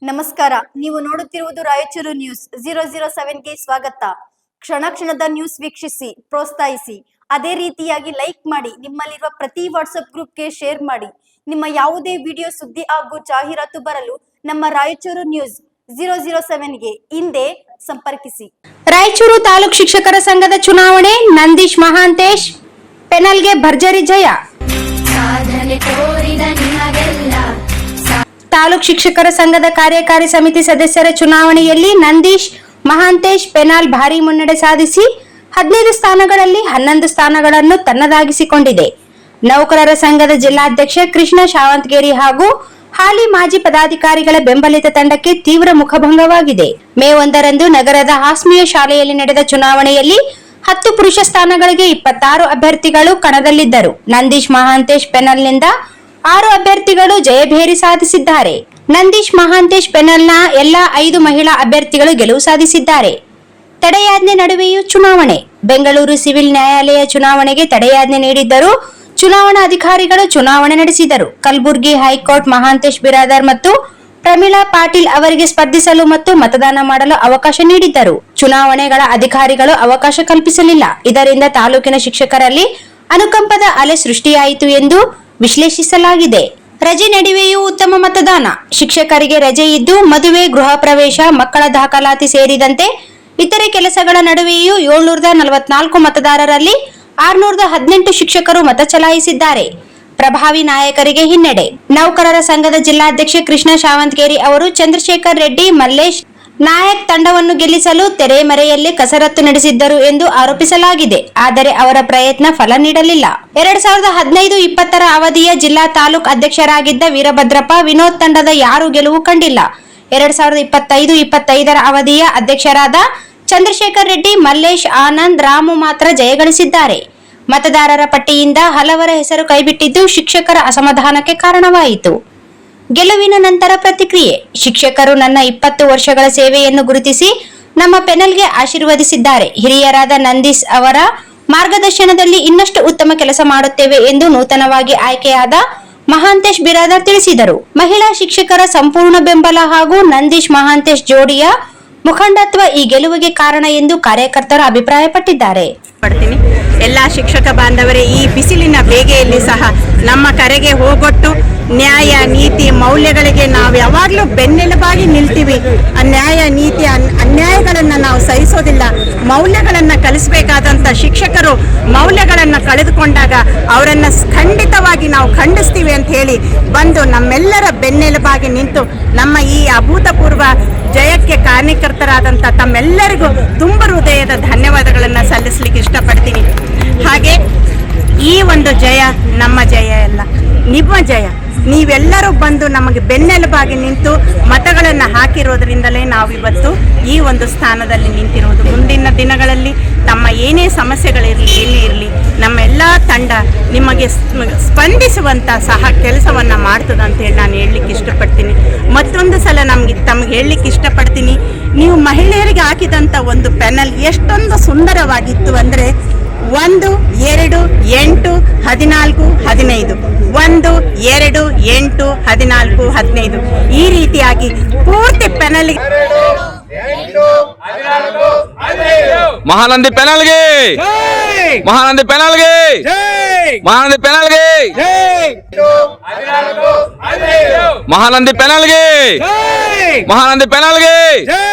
ನಮಸ್ಕಾರ. ನೀವು ನೋಡುತ್ತಿರುವುದು ರಾಯಚೂರು ನ್ಯೂಸ್ 007ಗೆ ಸ್ವಾಗತ. ಕ್ಷಣ ಕ್ಷಣದ ನ್ಯೂಸ್ ವೀಕ್ಷಿಸಿ, ಪ್ರೋತ್ಸಾಹಿಸಿ. ಅದೇ ರೀತಿಯಾಗಿ ಲೈಕ್ ಮಾಡಿ, ನಿಮ್ಮಲ್ಲಿರುವ ಪ್ರತಿ ವಾಟ್ಸ್ಆಪ್ ಗ್ರೂಪ್ಗೆ ಶೇರ್ ಮಾಡಿ. ನಿಮ್ಮ ಯಾವುದೇ ವಿಡಿಯೋ, ಸುದ್ದಿ ಹಾಗೂ ಜಾಹೀರಾತು ಬರಲು ನಮ್ಮ ರಾಯಚೂರು ನ್ಯೂಸ್ 007ಗೆ ಹಿಂದೆ ಸಂಪರ್ಕಿಸಿ. ರಾಯಚೂರು ತಾಲೂಕು ಶಿಕ್ಷಕರ ಸಂಘದ ಚುನಾವಣೆ, ನಂದೀಶ್ ಮಹಾಂತೇಶ್ ಪೆನಲ್ಗೆ ಭರ್ಜರಿ ಜಯ. ತಾಲೂಕು ಶಿಕ್ಷಕರ ಸಂಘದ ಕಾರ್ಯಕಾರಿ ಸಮಿತಿ ಸದಸ್ಯರ ಚುನಾವಣೆಯಲ್ಲಿ ನಂದೀಶ್ ಮಹಾಂತೇಶ್ ಪೆನಾಲ್ ಭಾರಿ ಮುನ್ನಡೆ ಸಾಧಿಸಿ 15 ಸ್ಥಾನಗಳಲ್ಲಿ 11 ಸ್ಥಾನಗಳನ್ನು ತನ್ನದಾಗಿಸಿಕೊಂಡಿದೆ. ನೌಕರರ ಸಂಘದ ಜಿಲ್ಲಾಧ್ಯಕ್ಷ ಕೃಷ್ಣ ಶಾವಂತಗೇರಿ ಹಾಗೂ ಹಾಲಿ ಮಾಜಿ ಪದಾಧಿಕಾರಿಗಳ ಬೆಂಬಲಿತ ತಂಡಕ್ಕೆ ತೀವ್ರ ಮುಖಭಂಗವಾಗಿದೆ. ಮೇ 1ರಂದು ನಗರದ ಹಾಸ್ಮಿಯ ಶಾಲೆಯಲ್ಲಿ ನಡೆದ ಚುನಾವಣೆಯಲ್ಲಿ 10 ಪುರುಷ ಸ್ಥಾನಗಳಿಗೆ 26 ಅಭ್ಯರ್ಥಿಗಳು ಕಣದಲ್ಲಿದ್ದರು. ನಂದೀಶ್ ಮಹಾಂತೇಶ್ ಪೆನಲ್ನಿಂದ 6 ಅಭ್ಯರ್ಥಿಗಳು ಜಯಭೇರಿ ಸಾಧಿಸಿದ್ದಾರೆ. ನಂದೀಶ್ ಮಹಾಂತೇಶ್ ಪೆನಲ್ನ ಎಲ್ಲ 5 ಮಹಿಳಾ ಅಭ್ಯರ್ಥಿಗಳು ಗೆಲುವು ಸಾಧಿಸಿದ್ದಾರೆ. ತಡೆಯಾಜ್ಞೆ ನಡುವೆಯೂ ಚುನಾವಣೆ. ಬೆಂಗಳೂರು ಸಿವಿಲ್ ನ್ಯಾಯಾಲಯ ಚುನಾವಣೆಗೆ ತಡೆಯಾಜ್ಞೆ ನೀಡಿದ್ದರೂ ಚುನಾವಣಾ ಅಧಿಕಾರಿಗಳು ಚುನಾವಣೆ ನಡೆಸಿದರು. ಕಲಬುರಗಿ ಹೈಕೋರ್ಟ್ ಮಹಾಂತೇಶ್ ಬಿರಾದರ್ ಮತ್ತು ಪ್ರಮೀಳಾ ಪಾಟೀಲ್ ಅವರಿಗೆ ಸ್ಪರ್ಧಿಸಲು ಮತ್ತು ಮತದಾನ ಮಾಡಲು ಅವಕಾಶ ನೀಡಿದ್ದರು. ಚುನಾವಣೆಗಳ ಅಧಿಕಾರಿಗಳು ಅವಕಾಶ ಕಲ್ಪಿಸಲಿಲ್ಲ. ಇದರಿಂದ ತಾಲೂಕಿನ ಶಿಕ್ಷಕರಲ್ಲಿ ಅನುಕಂಪದ ಅಲೆ ಸೃಷ್ಟಿಯಾಯಿತು ಎಂದು ವಿಶ್ಲೇಷಿಸಲಾಗಿದೆ. ರಜೆ ನಡುವೆಯೂ ಉತ್ತಮ ಮತದಾನ. ಶಿಕ್ಷಕರಿಗೆ ರಜೆ ಇದ್ದು ಮದುವೆ, ಗೃಹ ಪ್ರವೇಶ, ಮಕ್ಕಳ ದಾಖಲಾತಿ ಸೇರಿದಂತೆ ಇತರೆ ಕೆಲಸಗಳ ನಡುವೆಯೂ 744 ಮತದಾರರಲ್ಲಿ 618 ಶಿಕ್ಷಕರು ಮತ ಚಲಾಯಿಸಿದ್ದಾರೆ. ಪ್ರಭಾವಿ ನಾಯಕರಿಗೆ ಹಿನ್ನಡೆ. ನೌಕರರ ಸಂಘದ ಜಿಲ್ಲಾಧ್ಯಕ್ಷ ಕೃಷ್ಣ ಶಾವಂತಗೇರಿ ಅವರು ಚಂದ್ರಶೇಖರ್ ರೆಡ್ಡಿ, ಮಲ್ಲೇಶ್ ನಾಯಕ್ ತಂಡವನ್ನು ಗೆಲ್ಲಿಸಲು ತೆರೆಮರೆಯಲ್ಲಿ ಕಸರತ್ತು ನಡೆಸಿದ್ದರು ಎಂದು ಆರೋಪಿಸಲಾಗಿದೆ. ಆದರೆ ಅವರ ಪ್ರಯತ್ನ ಫಲ ನೀಡಲಿಲ್ಲ. 2015-20 ಅವಧಿಯ ಜಿಲ್ಲಾ ತಾಲೂಕು ಅಧ್ಯಕ್ಷರಾಗಿದ್ದ ವೀರಭದ್ರಪ್ಪ, ವಿನೋದ್ ತಂಡದ ಯಾರೂ ಗೆಲುವು ಕಂಡಿಲ್ಲ. 2025-25 ಅವಧಿಯ ಅಧ್ಯಕ್ಷರಾದ ಚಂದ್ರಶೇಖರ್ ರೆಡ್ಡಿ, ಮಲ್ಲೇಶ್, ಆನಂದ್, ರಾಮು ಮಾತ್ರ ಜಯಗಳಿಸಿದ್ದಾರೆ. ಮತದಾರರ ಪಟ್ಟಿಯಿಂದ ಹಲವರ ಹೆಸರು ಕೈಬಿಟ್ಟಿದ್ದು ಶಿಕ್ಷಕರ ಅಸಮಾಧಾನಕ್ಕೆ ಕಾರಣವಾಯಿತು. ಗೆಲುವಿನ ನಂತರ ಪ್ರತಿಕ್ರಿಯೆ. ಶಿಕ್ಷಕರು ನನ್ನ 20 ವರ್ಷಗಳ ಸೇವೆಯನ್ನು ಗುರುತಿಸಿ ನಮ್ಮ ಪೆನಲ್ಗೆ ಆಶೀರ್ವದಿಸಿದ್ದಾರೆ. ಹಿರಿಯರಾದ ನಂದೀಶ್ ಅವರ ಮಾರ್ಗದರ್ಶನದಲ್ಲಿ ಇನ್ನಷ್ಟು ಉತ್ತಮ ಕೆಲಸ ಮಾಡುತ್ತೇವೆ ಎಂದು ನೂತನವಾಗಿ ಆಯ್ಕೆಯಾದ ಮಹಾಂತೇಶ್ ಬಿರಾದರ್ ತಿಳಿಸಿದರು. ಮಹಿಳಾ ಶಿಕ್ಷಕರ ಸಂಪೂರ್ಣ ಬೆಂಬಲ ಹಾಗೂ ನಂದೀಶ್ ಮಹಾಂತೇಶ್ ಜೋಡಿಯ ಮುಖಂಡತ್ವ ಈ ಗೆಲುವಿಗೆ ಕಾರಣ ಎಂದು ಕಾರ್ಯಕರ್ತರು ಅಭಿಪ್ರಾಯಪಟ್ಟಿದ್ದಾರೆ. ಎಲ್ಲ ಶಿಕ್ಷಕ ಬಾಂಧವರೇ, ಈ ಬಿಸಿಲಿನ ಬೇಗೆಯಲ್ಲಿ ಸಹ ನಮ್ಮ ಕರೆಗೆ ಹೋಗೊಟ್ಟು ನ್ಯಾಯ, ನೀತಿ, ಮೌಲ್ಯಗಳಿಗೆ ನಾವು ಯಾವಾಗಲೂ ಬೆನ್ನೆಲುಬಾಗಿ ನಿಲ್ತೀವಿ. ನ್ಯಾಯ, ನೀತಿ, ಅನ್ಯಾಯಗಳನ್ನು ನಾವು ಸಹಿಸೋದಿಲ್ಲ. ಮೌಲ್ಯಗಳನ್ನು ಕಲಿಸಬೇಕಾದಂಥ ಶಿಕ್ಷಕರು ಮೌಲ್ಯಗಳನ್ನು ಕಳೆದುಕೊಂಡಾಗ ಅವರನ್ನು ಖಂಡಿತವಾಗಿ ನಾವು ಖಂಡಿಸ್ತೀವಿ ಅಂತ ಹೇಳಿ ಬಂದು ನಮ್ಮೆಲ್ಲರ ಬೆನ್ನೆಲುಬಾಗಿ ನಿಂತು ನಮ್ಮ ಈ ಅಭೂತಪೂರ್ವ ಜಯಕ್ಕೆ ಕಾರಣಕರ್ತರಾದಂಥ ತಮ್ಮೆಲ್ಲರಿಗೂ ತುಂಬ ಹೃದಯದ ಧನ್ಯವಾದಗಳನ್ನು ಸಲ್ಲಿಸಲಿಕ್ಕೆ ಇಷ್ಟಪಡ್ತೀನಿ. ಹಾಗೆ ಈ ಒಂದು ಜಯ ನಮ್ಮ ಜಯ ಅಲ್ಲ, ನಿಮ್ಮ ಜಯ. ನೀವೆಲ್ಲರೂ ಬಂದು ನಮಗೆ ಬೆನ್ನೆಲುಬಾಗಿ ನಿಂತು ಮತಗಳನ್ನು ಹಾಕಿರೋದ್ರಿಂದಲೇ ನಾವಿವತ್ತು ಈ ಒಂದು ಸ್ಥಾನದಲ್ಲಿ ನಿಂತಿರೋದು. ಮುಂದಿನ ದಿನಗಳಲ್ಲಿ ತಮ್ಮ ಏನೇ ಸಮಸ್ಯೆಗಳಿರಲಿ, ಏನೇ ಇರಲಿ, ನಮ್ಮೆಲ್ಲ ತಂಡ ನಿಮಗೆ ಸ್ಪಂದಿಸುವಂಥ ಸಹ ಕೆಲಸವನ್ನು ಮಾಡ್ತದಂತೇಳಿ ನಾನು ಹೇಳಲಿಕ್ಕೆ ಇಷ್ಟಪಡ್ತೀನಿ. ಮತ್ತೊಂದು ಸಲ ತಮಗೆ ಹೇಳಲಿಕ್ಕೆ ಇಷ್ಟಪಡ್ತೀನಿ, ನೀವು ಮಹಿಳೆಯರಿಗೆ ಹಾಕಿದಂಥ ಒಂದು ಪೆನಲ್ ಎಷ್ಟೊಂದು ಸುಂದರವಾಗಿತ್ತು ಅಂದರೆ 1, 2, 8, 14, 15 1, 2, 8, 14, 15 ಈ ರೀತಿಯಾಗಿ ಪೂರ್ತಿ ಪೆನಲ್ಗೆ ಮಹಾನಂದಿ ಪೆನಲ್ಗೆ, ಮಹಾನಂದಿ ಪೆನಲ್ಗೆ, ಮಹಾನಂದಿ ಪೆನಲ್ಗೆ, ಮಹಾನಂದಿ ಪೆನಲ್ಗೆ, ಮಹಾನಂದಿ ಪೆನಲ್ಗೆ,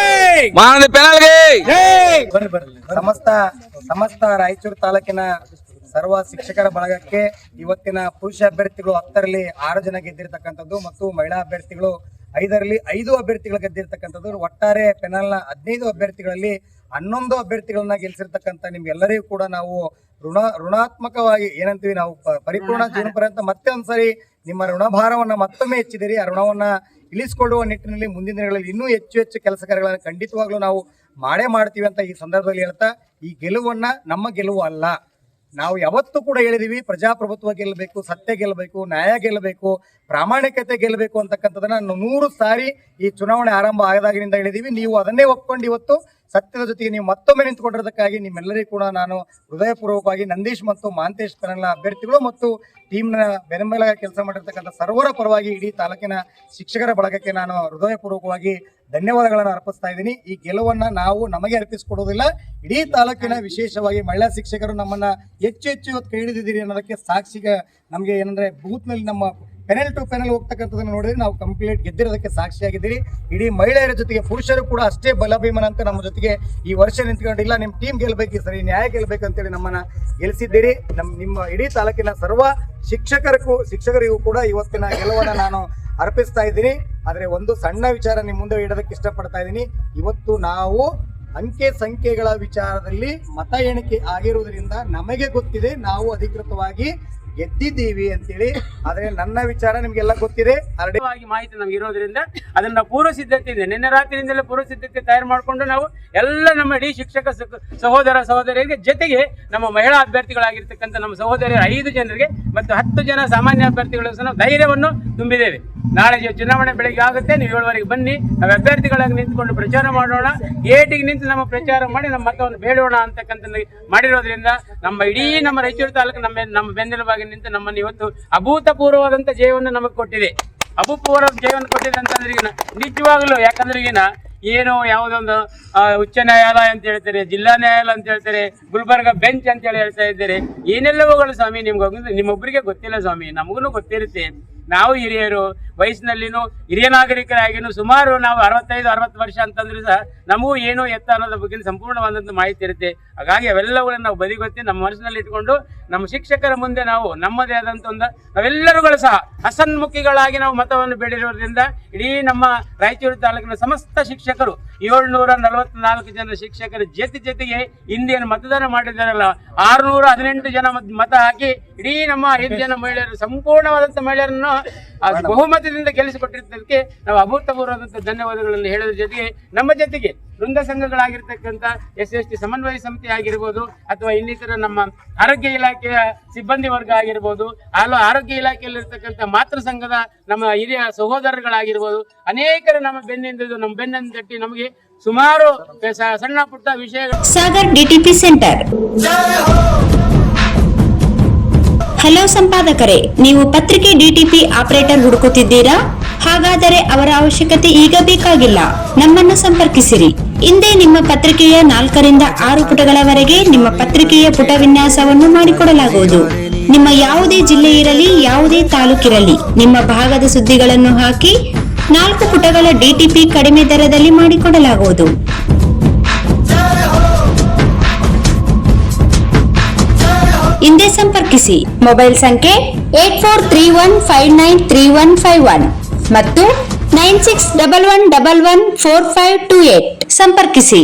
ಮಹಾನಂದಿ ಪೆನಲ್ಗೆ. ಸಮಸ್ತ ರಾಯಚೂರು ತಾಲೂಕಿನ ಸರ್ವ ಶಿಕ್ಷಕರ ಬಳಗಕ್ಕೆ ಇವತ್ತಿನ ಪುರುಷ ಅಭ್ಯರ್ಥಿಗಳು 10ರಲ್ಲಿ 6 ಜನ ಗೆದ್ದಿರ್ತಕ್ಕಂಥದ್ದು ಮತ್ತು ಮಹಿಳಾ ಅಭ್ಯರ್ಥಿಗಳು 5ರಲ್ಲಿ 5 ಅಭ್ಯರ್ಥಿಗಳು ಗೆದ್ದಿರ್ತಕ್ಕಂಥದ್ದು. ಒಟ್ಟಾರೆ ಪೆನಲ್ನ 15 ಅಭ್ಯರ್ಥಿಗಳಲ್ಲಿ 11 ಅಭ್ಯರ್ಥಿಗಳನ್ನ ಗೆಲ್ಸಿರ್ತಕ್ಕಂಥ ನಿಮ್ಗೆಲ್ಲರಿಗೂ ಕೂಡ ನಾವು ಋಣಾತ್ಮಕವಾಗಿ ಏನಂತೀವಿ, ನಾವು ಪರಿಪೂರ್ಣ ಜೀವನ ಪರ್ಯಂತ ಮತ್ತೆ ಒಂದ್ಸರಿ ನಿಮ್ಮ ಋಣಭಾರವನ್ನ ಮತ್ತೊಮ್ಮೆ ಹೆಚ್ಚಿದಿರಿ. ಆ ಋಣವನ್ನ ಇಳಿಸಿಕೊಳ್ಳುವ ನಿಟ್ಟಿನಲ್ಲಿ ಮುಂದಿನ ದಿನಗಳಲ್ಲಿ ಇನ್ನೂ ಹೆಚ್ಚು ಕೆಲಸ ಕಾರ್ಯಗಳನ್ನು ಖಂಡಿತವಾಗ್ಲೂ ನಾವು ಮಾಡೇ ಮಾಡ್ತೀವಿ ಅಂತ ಈ ಸಂದರ್ಭದಲ್ಲಿ ಹೇಳ್ತಾ, ಈ ಗೆಲುವನ್ನ ನಮ್ಮ ಗೆಲುವು ಅಲ್ಲ. ನಾವು ಯಾವತ್ತೂ ಕೂಡ ಹೇಳಿದೀವಿ, ಪ್ರಜಾಪ್ರಭುತ್ವ ಗೆಲ್ಲಬೇಕು, ಸತ್ಯ ಗೆಲ್ಲಬೇಕು, ನ್ಯಾಯ ಗೆಲ್ಲಬೇಕು, ಪ್ರಾಮಾಣಿಕತೆ ಗೆಲ್ಲಬೇಕು ಅಂತಕ್ಕಂಥದ್ದನ್ನ 100 ಸಾರಿ ಈ ಚುನಾವಣೆ ಆರಂಭ ಆಗದಾಗಿನಿಂದ ಹೇಳಿದೀವಿ. ನೀವು ಅದನ್ನೇ ಒಪ್ಕೊಂಡು ಇವತ್ತು ಸತ್ಯದ ಜೊತೆಗೆ ನೀವು ಮತ್ತೊಮ್ಮೆ ನಿಂತುಕೊಂಡಿರೋದಕ್ಕಾಗಿ ನಿಮ್ಮೆಲ್ಲರಿಗೂ ಕೂಡ ನಾನು ಹೃದಯಪೂರ್ವಕವಾಗಿ ನಂದೀಶ್ ಮತ್ತು ಮಹಾಂತೇಶ್ ಪೆನಲ್ನ ಅಭ್ಯರ್ಥಿಗಳು ಮತ್ತು ಟೀಮ್ನ ಬೆಂಬಲ ಕೆಲಸ ಮಾಡಿರ್ತಕ್ಕಂಥ ಸರ್ವರ ಪರವಾಗಿ ಇಡೀ ತಾಲೂಕಿನ ಶಿಕ್ಷಕರ ಬಳಗಕ್ಕೆ ನಾನು ಹೃದಯಪೂರ್ವಕವಾಗಿ ಧನ್ಯವಾದಗಳನ್ನು ಅರ್ಪಿಸ್ತಾ ಇದ್ದೀನಿ. ಈ ಗೆಲುವನ್ನ ನಾವು ನಮಗೆ ಅರ್ಪಿಸಿಕೊಡೋದಿಲ್ಲ, ಇಡೀ ತಾಲೂಕಿನ ವಿಶೇಷವಾಗಿ ಮಹಿಳಾ ಶಿಕ್ಷಕರು ನಮ್ಮನ್ನ ಹೆಚ್ಚು ಇವತ್ತು ಕೈ ಹಿಡಿದಿದ್ದೀರಿ ಅನ್ನೋದಕ್ಕೆ ಸಾಕ್ಷಿಗೆ ನಮಗೆ ಏನಂದ್ರೆ ಬೂತ್ ನಲ್ಲಿ ನಮ್ಮ ಪೆನಲ್ ಟು ಪೆನಲ್ ಹೋಗ್ತಕ್ಕಂಥದ್ದನ್ನು ನೋಡಿದ್ರೆ ನಾವು ಕಂಪ್ಲೀಟ್ ಗೆದ್ದಿರೋದಕ್ಕೆ ಸಾಕ್ಷಿಯಾಗಿದ್ದೀರಿ. ಇಡೀ ಮಹಿಳೆಯರ ಜೊತೆಗೆ ಪುರುಷರು ಕೂಡ ಅಷ್ಟೇ ಬಲಾಭಿಮಾನ ಅಂತ ನಮ್ಮ ಜೊತೆಗೆ ಈ ವರ್ಷ ನಿಂತ್ಕೊಂಡಿಲ್ಲ, ನಿಮ್ಮ ಟೀಮ್ ಗೆಲ್ಬೇಕು ಸರಿ, ನ್ಯಾಯ ಗೆಲ್ಬೇಕು ಅಂತೇಳಿ ನಮ್ಮನ್ನ ಗೆಲ್ಲಿಸಿದ್ದೀರಿ. ನಿಮ್ಮ ಇಡೀ ತಾಲೂಕಿನ ಸರ್ವ ಶಿಕ್ಷಕರಿಗೂ ಕೂಡ ಇವತ್ತಿನ ಗೆಲುವನ್ನು ನಾನು ಅರ್ಪಿಸ್ತಾ ಇದ್ದೀನಿ. ಆದರೆ ಒಂದು ಸಣ್ಣ ವಿಚಾರ ನಿಮ್ಮ ಮುಂದೆ ಇಡೋದಕ್ಕೆ ಇಷ್ಟಪಡ್ತಾ ಇದ್ದೀನಿ. ಇವತ್ತು ನಾವು ಅಂಕೆ ಸಂಖ್ಯೆಗಳ ವಿಚಾರದಲ್ಲಿ ಮತ ಎಣಿಕೆ ಆಗಿರುವುದರಿಂದ ನಮಗೆ ಗೊತ್ತಿದೆ ನಾವು ಅಧಿಕೃತವಾಗಿ ಗೆದ್ದಿದ್ದೀವಿ ಅಂತೇಳಿ. ಆದ್ರೆ ನನ್ನ ವಿಚಾರ ನಿಮ್ಗೆಲ್ಲ ಗೊತ್ತಿದೆ, ಆಲ್ರೆಡಿ ಮಾಹಿತಿ ನಮ್ಗೆ ಇರೋದ್ರಿಂದ ಅದನ್ನ ಪೂರ್ವ ಸಿದ್ಧತೆ ಇದೆ. ನಿನ್ನೆ ರಾತ್ರಿಯಿಂದಲೇ ಪೂರ್ವ ಸಿದ್ಧತೆ ತಯಾರು ಮಾಡಿಕೊಂಡು ನಾವು ಎಲ್ಲ ನಮ್ಮ ಇಡೀ ಶಿಕ್ಷಕ ಸಹೋದರ ಸಹೋದರಿಯರಿಗೆ ಜೊತೆಗೆ ನಮ್ಮ ಮಹಿಳಾ ಅಭ್ಯರ್ಥಿಗಳಾಗಿರ್ತಕ್ಕಂಥ ನಮ್ಮ ಸಹೋದರಿಯರ 5 ಜನರಿಗೆ ಮತ್ತು 10 ಜನ ಸಾಮಾನ್ಯ ಅಭ್ಯರ್ಥಿಗಳು ಸಹ ನಾವು ಧೈರ್ಯವನ್ನು ತುಂಬಿದ್ದೇವೆ. ನಾಳೆ ಚುನಾವಣೆ ಬೆಳಗ್ಗೆ ಆಗುತ್ತೆ, ನೀವು 7ವರೆಗೆ ಬನ್ನಿ, ನಾವು ಅಭ್ಯರ್ಥಿಗಳಾಗಿ ನಿಂತ್ಕೊಂಡು ಪ್ರಚಾರ ಮಾಡೋಣ, ಗೇಟಿಗೆ ನಿಂತು ನಮ್ಮ ಪ್ರಚಾರ ಮಾಡಿ ನಮ್ಮ ಮತವನ್ನು ಬೇಡೋಣ ಅಂತಕ್ಕಂಥ ಮಾಡಿರೋದ್ರಿಂದ ನಮ್ಮ ಇಡೀ ನಮ್ಮ ರಾಯಚೂರು ತಾಲೂಕು ನಮ್ಮ ಬೆನ್ನೆಲುಬಾಗಿ ನಿಂತು ನಮ್ಮನ್ನು ಇವತ್ತು ಅಭೂತಪೂರ್ವವಾದಂಥ ಜಯವನ್ನು ನಮಗೆ ಕೊಟ್ಟಿದೆ. ಅಭೂತಪೂರ್ವ ಜಯವನ್ನು ಕೊಟ್ಟಿದೆ ಅಂತಂದ್ರೆ ಈಗ ನಿಜವಾಗ್ಲೂ, ಯಾಕಂದ್ರೆ ಈಗಿನ ಏನೋ ಯಾವುದೊಂದು ಉಚ್ಚ ನ್ಯಾಯಾಲಯ ಅಂತ ಹೇಳ್ತಾರೆ, ಜಿಲ್ಲಾ ನ್ಯಾಯಾಲಯ ಅಂತ ಹೇಳ್ತಾರೆ, ಗುಲ್ಬರ್ಗ ಬೆಂಚ್ ಅಂತ ಹೇಳಿ ಹೇಳ್ತಾ ಇದ್ದಾರೆ. ಏನೆಲ್ಲವುಗಳು ಸ್ವಾಮಿ ನಿಮ್ಮೊಬ್ಬರಿಗೆ ಗೊತ್ತಿಲ್ಲ ಸ್ವಾಮಿ, ನಮಗೂ ಗೊತ್ತಿರುತ್ತೆ. ನಾವು ಹಿರಿಯರು, ವಯಸ್ಸಿನಲ್ಲಿನೂ ಹಿರಿಯ ನಾಗರಿಕರಾಗಿನೂ ಸುಮಾರು ನಾವು 65-60 ವರ್ಷ ಅಂತಂದ್ರೆ ಸಹ ನಮಗೂ ಏನೋ ಎತ್ತ ಅನ್ನೋದ್ರ ಬಗ್ಗೆ ಸಂಪೂರ್ಣವಾದಂಥ ಮಾಹಿತಿ ಇರುತ್ತೆ. ಹಾಗಾಗಿ ಅವೆಲ್ಲವುಗಳನ್ನು ನಾವು ಬದಿಗೊತ್ತಿ ನಮ್ಮ ಮನಸ್ಸಿನಲ್ಲಿ ಇಟ್ಕೊಂಡು ನಮ್ಮ ಶಿಕ್ಷಕರ ಮುಂದೆ ನಾವು ನಮ್ಮದೇ ಆದಂಥ ನಾವೆಲ್ಲರುಗಳು ಸಹ ಹಸನ್ಮುಖಿಗಳಾಗಿ ನಾವು ಮತವನ್ನು ಬೇಡಿರೋದ್ರಿಂದ ಇಡೀ ನಮ್ಮ ರಾಯಚೂರು ತಾಲೂಕಿನ ಸಮಸ್ತ ಶಿಕ್ಷಕರು 744 ಜನ ಶಿಕ್ಷಕರ ಜೊತೆಗೆ ಹಿಂದೇನು ಮತದಾನ ಮಾಡಿದಾರಲ್ಲ 618 ಜನ ಮತ ಹಾಕಿ ಇಡೀ ನಮ್ಮ 5 ಜನ ಮಹಿಳೆಯರು ಸಂಪೂರ್ಣವಾದಂಥ ಮಹಿಳೆಯರನ್ನು ಬಹುಮತದಿಂದ ಗೆಲ್ಲಿಸಿಕೊಟ್ಟಿದ್ದಕ್ಕೆ ನಾವು ಅಭೂತಪೂರ್ವವಾದಂಥ ಧನ್ಯವಾದಗಳನ್ನು ಹೇಳೋದ್ರ ಜೊತೆಗೆ ನಮ್ಮ ಜೊತೆಗೆ ವೃಂದ ಸಂಘಗಳಾಗಿರ್ತಕ್ಕಂಥ SST ಸಮನ್ವಯ ಸಮಿತಿ ಆಗಿರ್ಬೋದು ಅಥವಾ ಇನ್ನಿತರ ನಮ್ಮ ಆರೋಗ್ಯ ಇಲಾಖೆಯ ಸಿಬ್ಬಂದಿ ವರ್ಗ ಆಗಿರ್ಬೋದು, ಆರೋಗ್ಯ ಇಲಾಖೆಯಲ್ಲಿರ್ತಕ್ಕಂಥ ಮಾತೃ ಸಂಘದ ನಮ್ಮ ಹಿರಿಯ ಸಹೋದರಗಳಾಗಿರ್ಬೋದು, ಅನೇಕರು ನಮ್ಮ ಬೆನ್ನನ್ನು ತಟ್ಟಿ ನಮಗೆ ಸುಮಾರು ಸಣ್ಣ ಪುಟ್ಟ ವಿಷಯಗಳು. Sagar DTP centre. ಹಲೋ ಸಂಪಾದಕರೇ, ನೀವು ಪತ್ರಿಕೆ ಡಿಟಿಪಿ ಆಪರೇಟರ್ ಹುಡುಕುತ್ತಿದ್ದೀರಾ? ಹಾಗಾದರೆ ಅವರ ಅವಶ್ಯಕತೆ ಈಗ ಬೇಕಾಗಿಲ್ಲ. ನಮ್ಮನ್ನು ಸಂಪರ್ಕಿಸಿರಿ. ಇಂದೇ ನಿಮ್ಮ ಪತ್ರಿಕೆಯ 4 ರಿಂದ 6 ಪುಟಗಳವರೆಗೆ ನಿಮ್ಮ ಪತ್ರಿಕೆಯ ಪುಟ ವಿನ್ಯಾಸವನ್ನು ಮಾಡಿಕೊಡಲಾಗುವುದು. ನಿಮ್ಮ ಯಾವುದೇ ಜಿಲ್ಲೆ ಇರಲಿ, ಯಾವುದೇ ತಾಲೂಕಿರಲಿ, ನಿಮ್ಮ ಭಾಗದ ಸುದ್ದಿಗಳನ್ನು ಹಾಕಿ 4 ಪುಟಗಳ ಡಿಟಿಪಿ ಕಡಿಮೆ ದರದಲ್ಲಿ ಮಾಡಿಕೊಡಲಾಗುವುದು. ಹಿಂದೆ ಸಂಪರ್ಕಿಸಿ. ಮೊಬೈಲ್ ಸಂಖ್ಯೆ 8431593151 ಮತ್ತು 9611114528 ಸಂಪರ್ಕಿಸಿ.